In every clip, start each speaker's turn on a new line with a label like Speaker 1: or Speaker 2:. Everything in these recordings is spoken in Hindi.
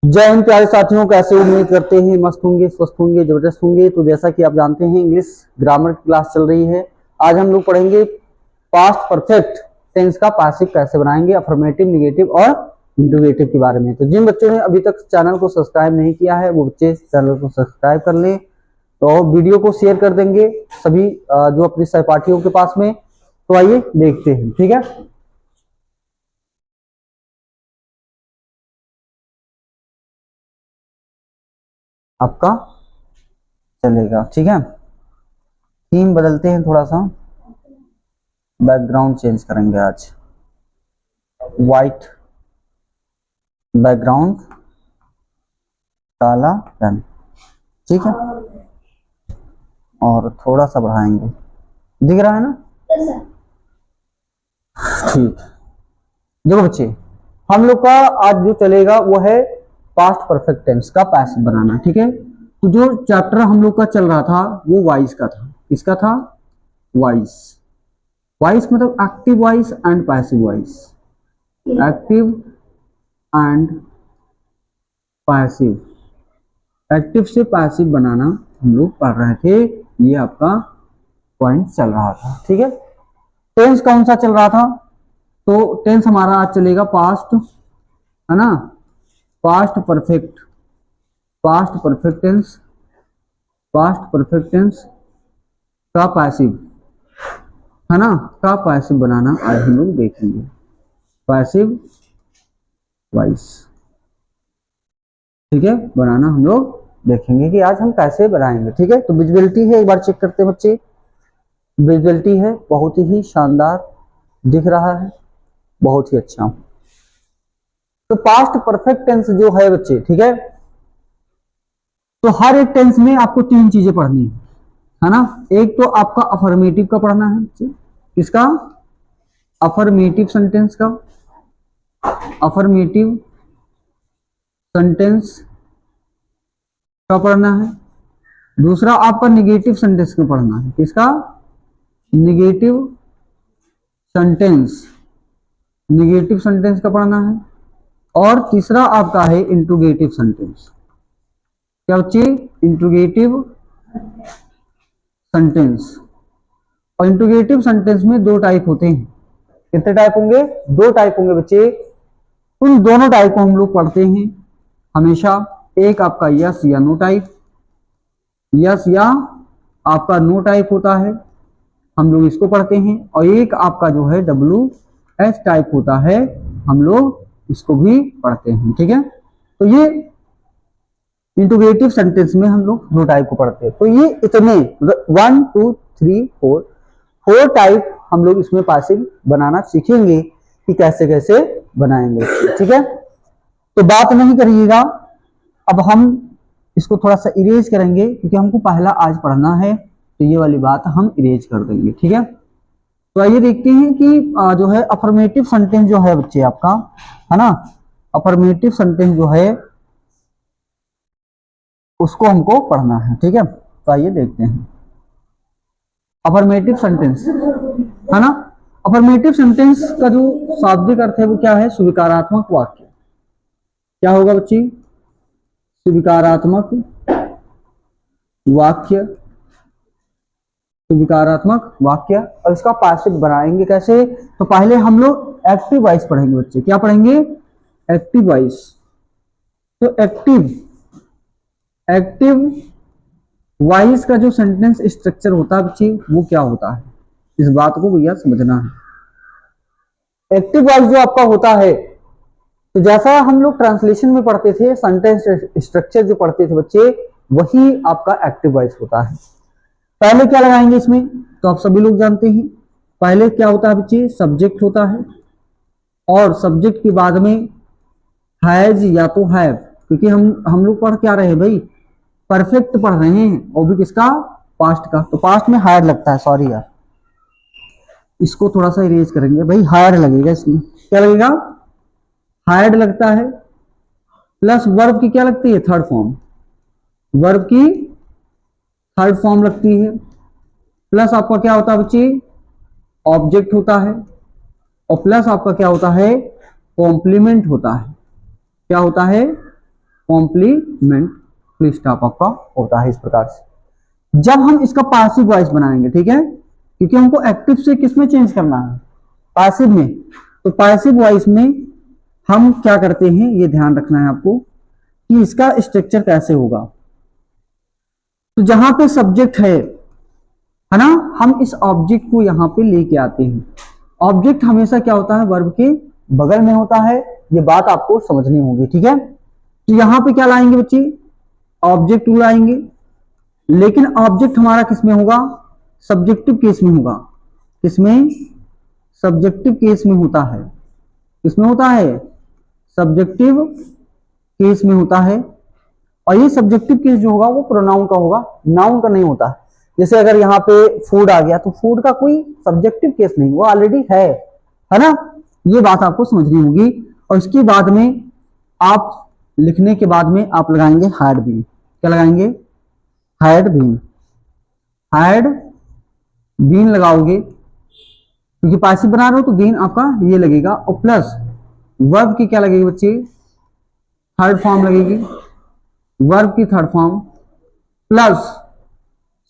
Speaker 1: जय हिंद प्यारे साथियों, कैसे उम्मीद करते हैं मस्त होंगे, स्वस्थ होंगे, जबरदस्त होंगे। तो जैसा कि आप जानते हैं इंग्लिश ग्रामर की क्लास चल रही है। आज हम लोग पढ़ेंगे पास्ट परफेक्ट टेंस का पैसिव कैसे बनाएंगे, अफर्मेटिव, निगेटिव और इंट्रोगेटिव के बारे में। तो जिन बच्चों ने अभी तक चैनल को सब्सक्राइब नहीं किया है वो बच्चे चैनल को सब्सक्राइब कर लें, तो वीडियो को शेयर कर देंगे सभी जो अपने सहपाठियों के पास में। तो आइए देखते हैं, ठीक है। आपका चलेगा, ठीक है। थीम बदलते हैं, थोड़ा सा बैकग्राउंड चेंज करेंगे आज। वाइट बैकग्राउंड, काला पेन, ठीक है। और थोड़ा सा बढ़ाएंगे, दिख रहा है ना? ठीक। देखो बच्चे, हम लोग का आज जो चलेगा वो है पास्ट परफेक्ट टेंस का पैसिव बनाना, ठीक है। तो जो चैप्टर हम लोग का चल रहा था वो वॉइस का था। किसका था? वॉइस। वॉइस मतलब active voice and passive voice. Active and passive, active से पैसिव बनाना हम लोग पढ़ रहे थे। ये आपका पॉइंट चल रहा था, ठीक है। टेंस कौन सा चल रहा था? तो टेंस हमारा आज चलेगा पास्ट, है ना, past perfect, past perfect tense, past perfect tense का पैसिव, है ना, का पैसिव बनाना आज हम लोग देखेंगे। पैसिव वॉइस, ठीक है, बनाना हम लोग देखेंगे कि आज हम कैसे बनाएंगे, ठीक है। तो विजुअलिटी है, एक बार चेक करते हैं बच्चे। विजुअलिटी है, बहुत ही शानदार दिख रहा है, बहुत ही अच्छा। तो पास्ट परफेक्ट टेंस जो है बच्चे, ठीक है, तो हर एक टेंस में आपको तीन चीजें पढ़नी है ना। एक तो आपका अफर्मेटिव का पढ़ना है। किसका? अफर्मेटिव सेंटेंस का, अफर्मेटिव सेंटेंस का पढ़ना है। दूसरा आपका निगेटिव सेंटेंस का पढ़ना है। किसका? निगेटिव सेंटेंस, निगेटिव सेंटेंस का पढ़ना है। और तीसरा आपका है इंट्रोगेटिव सेंटेंस। क्या बच्चे? Interrogative sentence. और इंट्रोगेटिव सेंटेंस में दो टाइप होते हैं। कितने टाइप होंगे? दो टाइप होंगे बच्चे। उन दोनों टाइप को हम लोग पढ़ते हैं हमेशा। एक आपका यस या नो टाइप, यस या आपका नो टाइप होता है, हम लोग इसको पढ़ते हैं। और एक आपका जो है WS टाइप होता है, हम लोग इसको भी पढ़ते हैं, ठीक है। तो ये इंट्रोगेटिव सेंटेंस में हम लोग दो टाइप को पढ़ते हैं। तो ये इतने 1 2 3 4 टाइप हम लोग इसमें पैसिव बनाना सीखेंगे कि कैसे कैसे बनाएंगे, ठीक है। तो बात नहीं करिएगा, अब हम इसको थोड़ा सा इरेज करेंगे क्योंकि हमको पहला आज पढ़ना है। तो ये वाली बात हम इरेज कर देंगे, ठीक है। तो आइए देखते हैं कि जो है अफर्मेटिव सेंटेंस जो है बच्चे आपका, है ना, अफर्मेटिव सेंटेंस जो है उसको हमको पढ़ना है, ठीक है। तो आइए देखते हैं अफर्मेटिव सेंटेंस, है ना। अफर्मेटिव सेंटेंस का जो शाब्दिक अर्थ है वो क्या है? स्वीकारात्मक वाक्य। क्या होगा बच्ची? स्वीकारात्मक वाक्य, स्वीकारात्मक वाक्य। और इसका पैसिव बनाएंगे कैसे? तो पहले हम लोग एक्टिव वॉइस पढ़ेंगे बच्चे। क्या पढ़ेंगे? Active voice. तो एक्टिव, एक्टिव वॉइस का जो सेंटेंस स्ट्रक्चर होता है बच्चे वो क्या होता है, इस बात को भैया समझना है। एक्टिव वॉइस जो आपका होता है, तो जैसा हम लोग ट्रांसलेशन में पढ़ते थे, सेंटेंस स्ट्रक्चर जो पढ़ते थे बच्चे, वही आपका एक्टिव वॉइस होता है। पहले क्या लगाएंगे इसमें? तो आप सभी लोग जानते हैं पहले क्या होता है बच्चे? सब्जेक्ट होता है। और सब्जेक्ट के बाद में हैज या तो हैव, क्योंकि हम लोग पढ़ क्या रहे हैं भाई? परफेक्ट पढ़ रहे हैं, और भी किसका? पास्ट का। तो पास्ट में हायर लगता है, सॉरी यार, इसको थोड़ा सा इरेज करेंगे भाई, हायर लगेगा इसमें। क्या लगेगा? हायर्ड लगता है। प्लस वर्ब की क्या लगती है? थर्ड फॉर्म, वर्ब की थर्ड फॉर्म लगती है। प्लस आपका क्या होता है बच्चे? ऑब्जेक्ट होता है। और प्लस आपका क्या होता है? कॉम्प्लीमेंट होता है। क्या होता है? कॉम्प्लीमेंट फुल स्टॉप आपका होता है इस प्रकार से। जब हम इसका पैसिव वॉइस बनाएंगे, ठीक है, क्योंकि हमको एक्टिव से किस में चेंज करना है, पैसिव में, तो पैसिव वॉइस में हम क्या करते हैं ये ध्यान रखना है आपको कि इसका स्ट्रक्चर कैसे होगा। तो जहां पे सब्जेक्ट है ना, हम इस ऑब्जेक्ट को यहां पे लेके आते हैं। ऑब्जेक्ट हमेशा क्या होता है, वर्ब के बगल में होता है, ये बात आपको समझनी होगी, ठीक है। तो यहां पे क्या लाएंगे बच्चे, ऑब्जेक्ट लाएंगे, लेकिन ऑब्जेक्ट हमारा किसमें होगा, सब्जेक्टिव केस में होगा। किसमें, सब्जेक्टिव केस में होता है। किसमें होता है, सब्जेक्टिव केस में होता है। और ये सब्जेक्टिव केस जो होगा वो प्रोनाउन का होगा, नाउन का नहीं होता है। जैसे अगर यहाँ पे फूड आ गया तो फूड का कोई सब्जेक्टिव केस नहीं, वो ऑलरेडी है ना। ये बात आपको समझनी होगी। और इसके बाद में आप लिखने के बाद में आप लगाएंगे हैड बीन। क्या लगाएंगे, हैड बीन। हैड बीन लगाओगे क्योंकि पैसिव बना रहे हो, तो बीन आपका ये लगेगा, और प्लस वर्ब की क्या लगेगी बच्चे, थर्ड फॉर्म लगेगी, वर्ब की third form, plus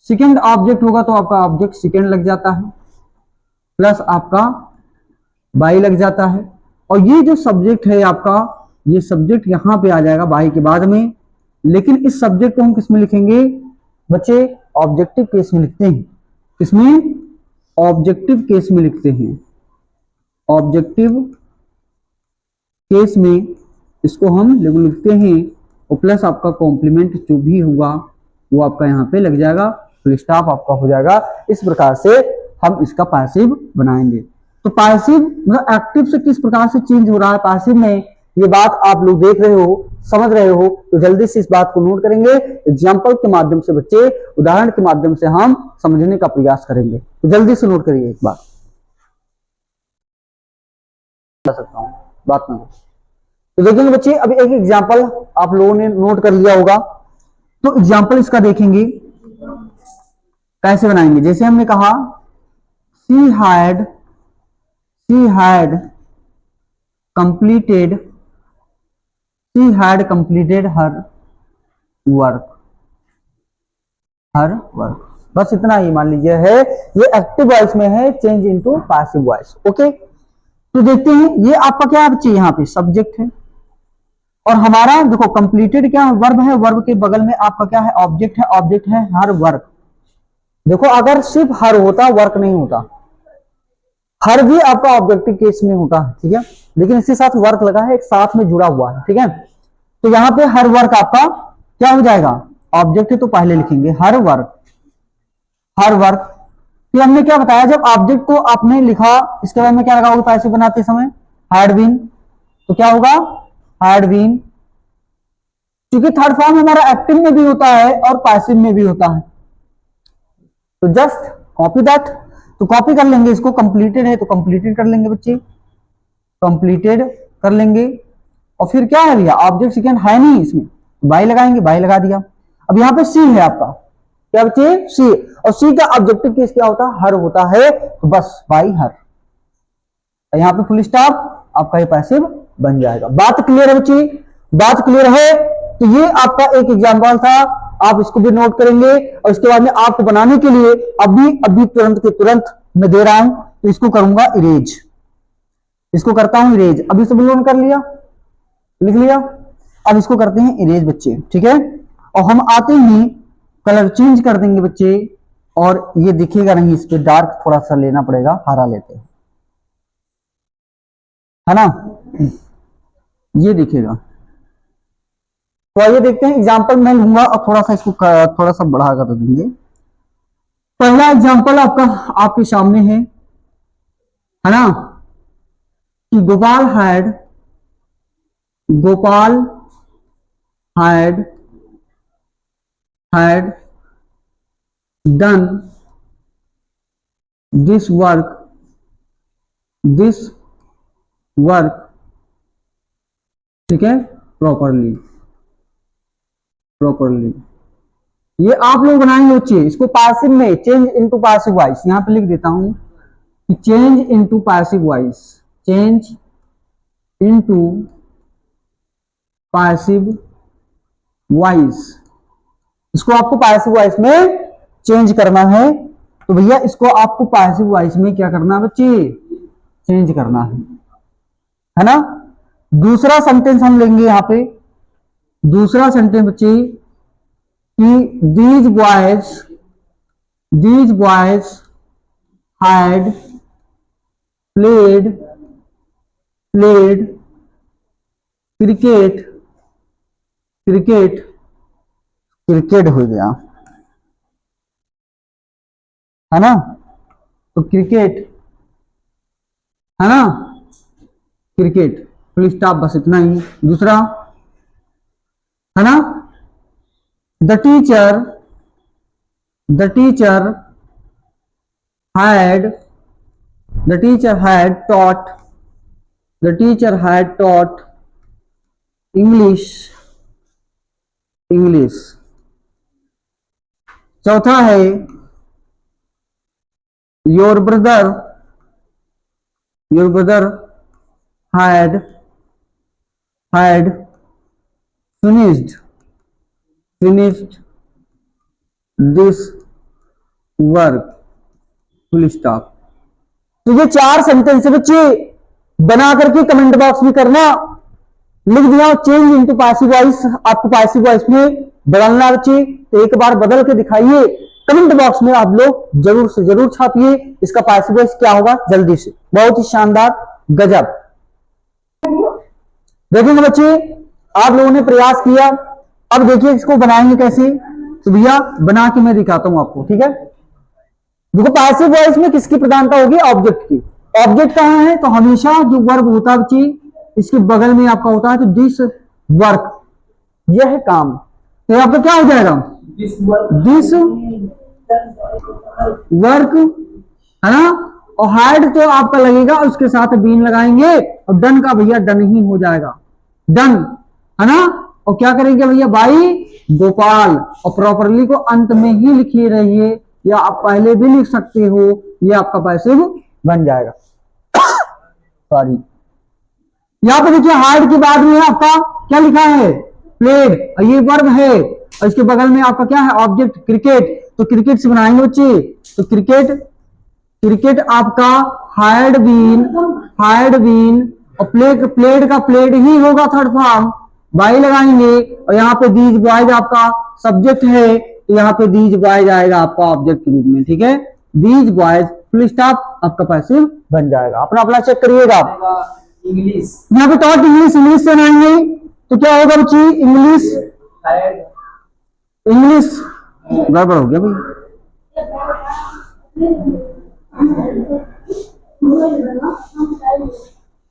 Speaker 1: second object होगा तो आपका ऑब्जेक्ट सेकेंड लग जाता है, प्लस आपका बाई लग जाता है। और ये जो सब्जेक्ट है आपका, ये सब्जेक्ट यहां पे आ जाएगा बाई के बाद में। लेकिन इस सब्जेक्ट को हम किसमें लिखेंगे बच्चे, ऑब्जेक्टिव केस में लिखते हैं। किसमें, ऑब्जेक्टिव केस में लिखते हैं। ऑब्जेक्टिव केस में इसको हम लिखते हैं, और प्लस आपका कॉम्प्लीमेंट जो भी होगा वो आपका यहाँ पे लग जाएगा, फुल स्टॉप आपका हो जाएगा। इस प्रकार से हम इसका पैसिव बनाएंगे। तो पैसिव मतलब एक्टिव से किस प्रकार से चेंज हो रहा है पैसिव में, ये बात आप लोग देख रहे हो, समझ रहे हो, तो जल्दी से इस बात को नोट करेंगे। एग्जाम्पल के माध्यम से बच्चे, उदाहरण के माध्यम से हम समझने का प्रयास करेंगे। तो जल्दी से नोट करिए एक बात, सकता हूं बात में। तो देखेंगे बच्चे, अब एक एग्जाम्पल आप लोगों ने नोट कर लिया होगा, तो एग्जाम्पल इसका देखेंगे कैसे बनाएंगे। जैसे हमने कहा she had completed her work. बस इतना ही मान लीजिए है, ये एक्टिव वॉइस में है, change into passive voice. Okay, तो देखते हैं ये आपका क्या बच्चे, यहाँ पे सब्जेक्ट है, और हमारा देखो कंप्लीटेड क्या वर्ब है, वर्ब के बगल में आपका क्या है, ऑब्जेक्ट है, ऑब्जेक्ट है हर वर्क। देखो अगर सिर्फ हर होता, वर्क नहीं होता, हर भी आपका ऑब्जेक्टिव केस में होता है, ठीक है, लेकिन इसके साथ वर्क लगा है, एक साथ में जुड़ा हुआ है, ठीक है। तो यहाँ पे हर वर्क आपका क्या हो जाएगा, ऑब्जेक्ट तो पहले लिखेंगे हर वर्क। फिर हमने क्या बताया, जब ऑब्जेक्ट को आपने लिखा, इसके बाद में क्या लगाओगे पैसिव बनाते समय, हैड बीन। तो क्या होगा, हैड बीन, क्योंकि थर्ड फॉर्म हमारा एक्टिव में भी होता है और पैसिव में भी होता है। तो जस्ट कॉपी दैट, तो कॉपी कर लेंगे इसको, कंप्लीटेड है तो कंप्लीटेड कर लेंगे बच्चे, कंप्लीटेड कर लेंगे। और फिर क्या है भैया, ऑब्जेक्ट सेकेंड है नहीं इसमें, बाई लगाएंगे, बाई लगा दिया। अब यहाँ पे सी है आपका, क्या बच्चे, सी, और सी का ऑब्जेक्टिव केस क्या होता है, हर होता है, तो बस बाई हर, यहाँ पे फुल स्टॉप, आपका ये पैसिव बन जाएगा। बात क्लियर है बच्चे, बात क्लियर है। तो ये आपका एक एग्जाम्पल था, आप इसको भी नोट करेंगे, और इसके बाद में आपको बनाने के लिए अभी तुरंत के तुरंत मैं दे रहा हूं, तो इसको करूंगा इरेज, इसको करता हूं इरेज। अभी सब नोट कर लिया, लिख लिया, अब इसको करते हैं इरेज बच्चे, ठीक है। और हम आते ही कलर चेंज कर देंगे बच्चे, और ये दिखेगा नहीं, इस पे डार्क थोड़ा सा लेना पड़ेगा, हरा लेते हैं, है ना, ये दिखेगा। तो आइए देखते हैं, एग्जाम्पल मैं लूंगा और थोड़ा सा इसको थोड़ा सा बढ़ा कर देंगे। पहला एग्जाम्पल आपका आपके सामने है ना, कि Gopal had done this work, ठीक है, प्रॉपरली। ये आप लोग बनाएंगे बच्चे, इसको पैसिव में चेंज इनटू पैसिव वॉइस, यहां पे लिख देता हूं कि change into passive voice, change into passive voice, इसको आपको पैसिव वॉइस में चेंज करना है। तो भैया इसको आपको पैसिव वॉइस में क्या करना है बच्चे, चेंज करना है ना। दूसरा सेंटेंस हम लेंगे यहां पे, दूसरा सेंटेंस बच्चे कि these boys had played cricket, cricket हो गया है ना, तो क्रिकेट है ना, क्रिकेट, फुल स्टॉप, बस इतना ही। दूसरा है ना, the teacher had taught English. चौथा है your brother had finished this work, full stop. तो ये 4 सेंटेंस है बच्चे, बना करके कमेंट बॉक्स में करना, लिख दिया चेंज इनटू पैसिव वॉइस, आपको पैसिव वॉइस में बदलना बच्चे, तो एक बार बदल के दिखाइए, कमेंट बॉक्स में आप लोग जरूर से जरूर छापिए इसका पैसिव वॉइस क्या होगा जल्दी से, बहुत ही शानदार, गजब। देखेंगे बच्चे आप लोगों ने प्रयास किया, अब देखिए इसको बनाएंगे कैसे, तो भैया बना के मैं दिखाता हूं आपको, ठीक है। देखो पैसिव वॉइस में किसकी प्रधानता होगी, ऑब्जेक्ट की। ऑब्जेक्ट कहां है, तो हमेशा जो वर्ब होता है बच्चे इसके बगल में आपका होता है, तो दिस वर्क, यह है काम, तो आपका क्या हो जाएगा, दिस वर्क है ना, और हैड तो आपका लगेगा, उसके साथ बीन लगाएंगे, और डन का भैया डन ही हो जाएगा, डन है ना। और क्या करेंगे भैया, बाई गोपाल, और प्रॉपरली को अंत में ही लिखिए रहिए, या आप पहले भी लिख सकते हो, ये आपका पैसिव बन जाएगा। सॉरी, यहां पे देखिए हार्ड के बाद में आपका क्या लिखा है, प्लेड, ये वर्ब है, और इसके बगल में आपका क्या है, ऑब्जेक्ट क्रिकेट, तो क्रिकेट से बनाएंगे बच्चे, तो क्रिकेट आपका हायर्ड बीन, और प्लेड का प्लेड ही होगा थर्ड फॉर्म, बाई लगाएंगे, और यहाँ पे दीज बॉयज आपका सब्जेक्ट है, तो यहाँ पे दीज बॉयज आएगा आपका ऑब्जेक्ट के रूप में, ठीक है, दीज बॉयज, फुल स्टॉप, आपका पैसिव बन जाएगा। अपना चेक करिएगा। इंग्लिश, यहाँ पे टॉट इंग्लिश से बनाएंगे, तो क्या होगा बच्ची, इंग्लिश गड़बड़ हो गया भाई,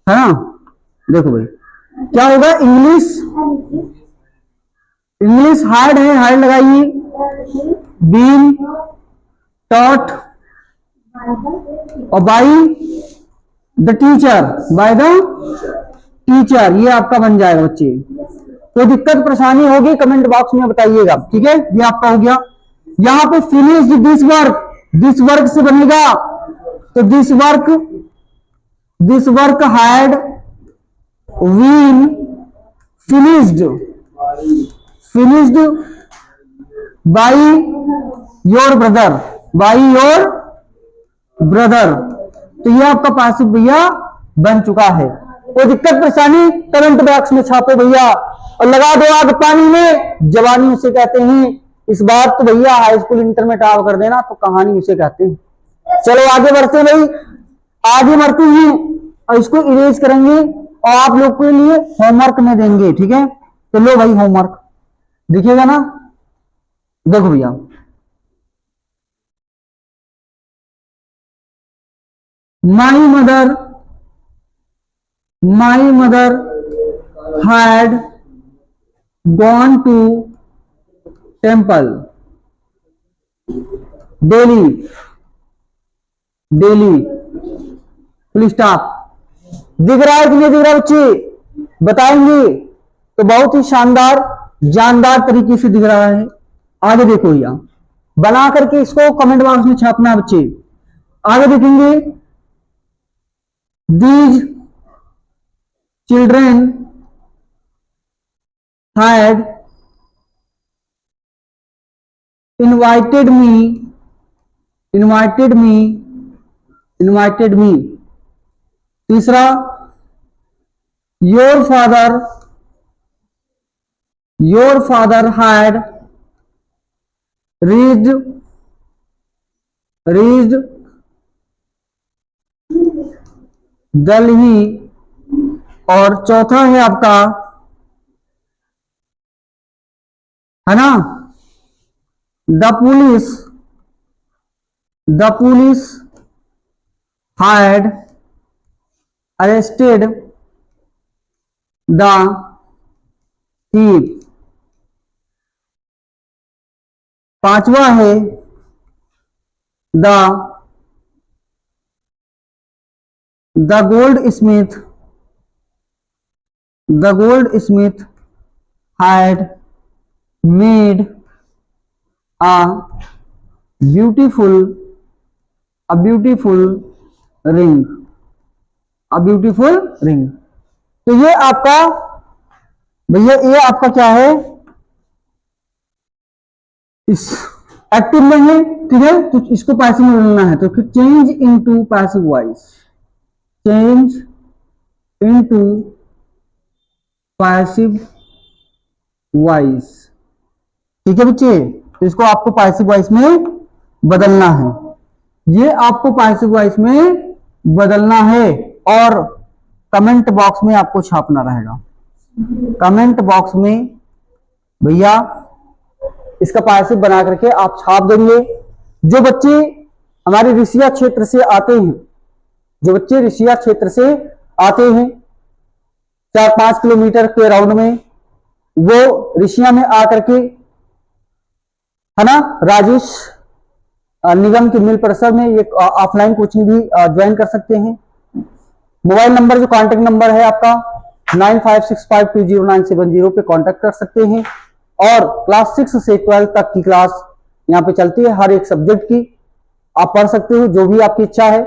Speaker 1: है ना, देखो भाई क्या होगा, इंग्लिश हार्ड है, हार्ड लगाइए, बीन, टॉट, और बाय द टीचर, ये आपका बन जाएगा बच्चे। तो दिक्कत परेशानी होगी कमेंट बॉक्स में बताइएगा, ठीक है, ये आपका हो गया। यहां पे फिनिश्ड दिस वर्क से बनेगा, तो this work had been finished by your brother, तो ये आपका पैसिव भैया बन चुका है। कोई दिक्कत परेशानी कमेंट बॉक्स में छापो भैया, और लगा दो आग पानी में, जवानी उसे कहते हैं। इस बार तो भैया हाई स्कूल इंटर में टॉप कर देना, तो कहानी उसे कहते हैं। चलो आगे बढ़ते भाई, आगे बढ़ते हैं, और इसको इरेज करेंगे, और आप लोग के लिए होमवर्क में देंगे, ठीक है। तो लो भाई होमवर्क दिखेगा ना, देखो भैया, my mother had gone to temple daily, full stop. दिख रहा है कि नहीं दिख रहा बच्चे, बताएंगे, तो बहुत ही शानदार जानदार तरीके से दिख रहा है। आगे देखो भैया, बना करके इसको कमेंट बॉक्स में छापना है बच्चे। आगे देखेंगे, these children had invited me. तीसरा, your father had reached Delhi. और चौथा है आपका, है ना, the police had arrested the thief. पांचवा है the goldsmith had made a beautiful ring। तो ये आपका भैया, ये आपका क्या है, इस एक्टिव में है, ठीक है। तो इसको पैसिव में बदलना है, तो फिर चेंज इनटू पैसिव वॉइस, ठीक है बच्चे। तो इसको आपको पैसिव वॉइस में बदलना है, ये आपको पैसिव वॉइस में बदलना है। और कमेंट बॉक्स में आपको छापना रहेगा, कमेंट बॉक्स में भैया इसका पैसिव बना करके आप छाप देंगे। जो बच्चे हमारे ऋषिया क्षेत्र से आते हैं, 4-5 किलोमीटर के राउंड में, वो ऋषिया में आकर के, है ना, राजेश निगम के मिल परिसर में ये ऑफलाइन कोचिंग भी ज्वाइन कर सकते हैं। मोबाइल नंबर, जो कांटेक्ट नंबर है आपका 9565209770 पे कांटेक्ट कर सकते हैं। और क्लास 6 से 12 तक की क्लास यहाँ पे चलती है, हर एक सब्जेक्ट की आप पढ़ सकते हो, जो भी आपकी इच्छा है।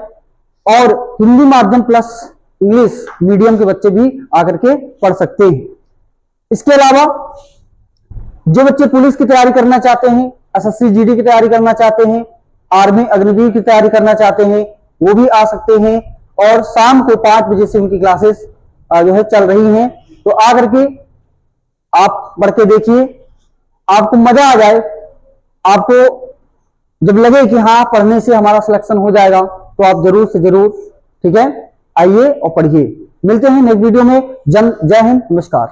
Speaker 1: और हिंदी माध्यम प्लस इंग्लिश मीडियम के बच्चे भी आकर के पढ़ सकते हैं। इसके अलावा जो बच्चे पुलिस की तैयारी करना चाहते हैं, एसएससी जीडी की तैयारी करना चाहते हैं, आर्मी अग्निवीर की तैयारी करना चाहते हैं, वो भी आ सकते हैं। और शाम को 5 बजे से उनकी क्लासेस जो है चल रही हैं। तो आकर के आप पढ़ के देखिए, आपको मजा आ जाए। आपको जब लगे कि हाँ पढ़ने से हमारा सिलेक्शन हो जाएगा, तो आप जरूर से जरूर, ठीक है, आइए और पढ़िए। मिलते हैं नेक्स्ट वीडियो में। जय हिंद, नमस्कार।